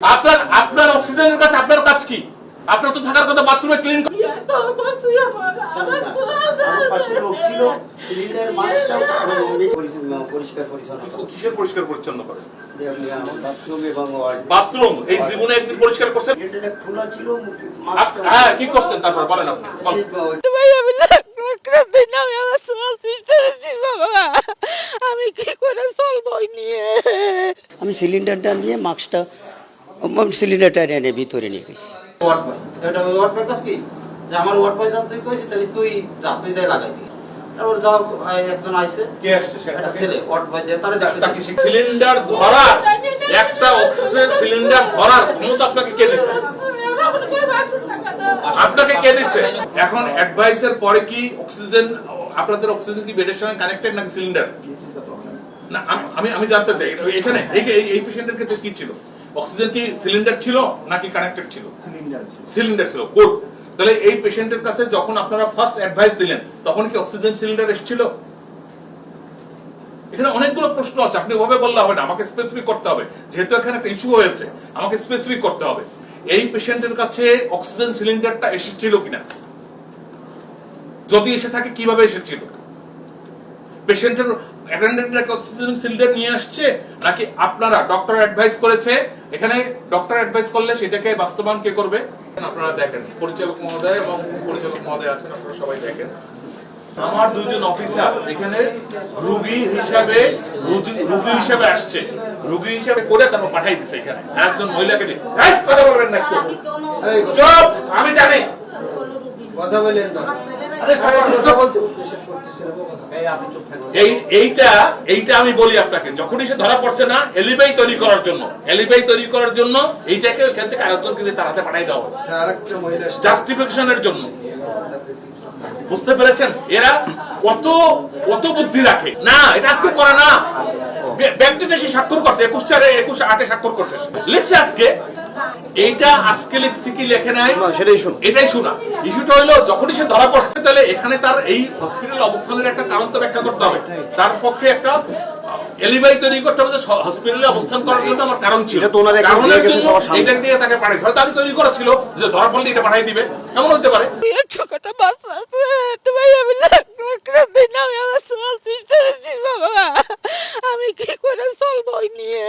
আপনার আপনার অক্সিজেনের কাছে আপনার কাজ কি? আপনার তো থাকার কথা বাথরুমে ক্লিন পাশে লোক ছিল, সিলিন্ডার মাস্কটাও পরিষ্কার পরিচ্ছন্ন। কিসের পরিষ্কার পরিচ্ছন্ন করে? বাথরুম এবং ওয়ার্ড। বাথরুম এই জীবনে একদিন পরিষ্কার করছেন? সিলিন্ডারটা খোলা ছিল, হ্যাঁ, কি করছেন তারপর বলেন আপনি। আমি কি করে চলবই নিয়ে? আমি সিলিন্ডারটা নিয়ে মাস্কটা সিলিন্ডারটা এনে ভিতরে নিয়ে গেছি। ওয়ার্ড বয় এটা ওয়ার্ড বয় কাজ কি যে আমার ওয়ার্ড বয় যখন তুই কইছিস তাহলে তুই যাই লাগাই দি। তারপর যাও একজন আইছে, কে আসছে সেটা? একটা ছেলে ওয়ার্ড বয় দিয়ে তারে দেখতেছি সিলিন্ডার ধরার, একটা অক্সিজেন সিলিন্ডার ধরার ক্ষমতা আপনাকে কে দিছে? আপনাকে কে দিছে? এখন অ্যাডভাইসের পরে কি অক্সিজেন, আপনাদের অক্সিজেন কি বেডের সঙ্গে কানেক্টেড নাকি সিলিন্ডার? না, আমি জানতে চাই এখানে এই পেশেন্টের ক্ষেত্রে কি ছিল? অক্সিজেন কি সিলিন্ডার ছিল নাকি কানেক্টেড ছিল? সিলিন্ডার ছিল। গুড। তাহলে এই পেশেন্টের কাছে যখন আপনারা ফার্স্ট অ্যাডভাইস দিলেন তখন কি অক্সিজেন সিলিন্ডার এসেছিল? এখানে অনেকগুলো প্রশ্ন আছে, আপনি ওভাবে বললে হবে না, আমাকে স্পেসিফিক করতে হবে। যেহেতু এখানে একটা ইস্যু হয়েছে, আমাকে স্পেসিফিক করতে হবে। এই পেশেন্টের কাছে অক্সিজেন সিলিন্ডারটা এসেছিল কিনা, যদি এসে থাকে কিভাবে এসেছিল? পেশেন্টের অ্যাটেন্ডেন্ট অক্সিজেন সিলিন্ডার নিয়ে আসছে নাকি আপনারা ডক্টর অ্যাডভাইস করেছে? এখানে ডক্টর অ্যাডভাইস করলে সেটাকে বাস্তবায়ন কে করবে? আপনারা দেখেন, পরিচালক মহোদয় এবং পরিচালক মহোদয় আছেন, আপনারা সবাই দেখেন। আমার দুজন অফিসার এখানে রোগী হিসাবে আসছে, রোগী হিসাবে করে তারপর পাঠাই দিছে এখানে। একজন মহিলাকে দিয়ে কথা বলবেন না একটু, চুপ, আমি জানি কথা বলেন না। এইটা আমি বলি আপনাকে, যখনই সে ধরা পড়ছে না, এলিবাই তৈরি করার জন্য এইটাকে ওইখান থেকে আরেকজনকে তার হাতে পাঠাই দেওয়া হচ্ছে জাস্টিফিকেশনের জন্য। বুঝতে পেরেছেন? এরা কত বুদ্ধি রাখে না, এটা আজকে করে না। ব্যক্তি দেশে স্বাক্ষর করছে 21/8 স্বাক্ষর করছে, লিখছে আজকে। এইটা আজকে লিখছি কি লেখে নাই এটাই শোনা। ইস্যুটা হইলো যখনই সে ধরা পড়ছে, তাহলে এখানে তার এই হসপিটাল অবস্থানের একটা কারণ তো ব্যাখ্যা করতে হবে। তার পক্ষে একটা এলিবাই তৈরি করতে হবে যে হসপিটালে অবস্থান করার জন্য আমার কারণ ছিল, কারণের জন্য এটা দিয়ে তাকে পাঠাইছে। হয়তো আমি তৈরি করা ছিল যে ধরা পড়লে এটা পাঠাই দিবে, এমন হতে পারে। ছোটটা বাচ্চা আছে, ভাই আমি আমি আমার চলছি, আমি কি করে চলবই নিয়ে?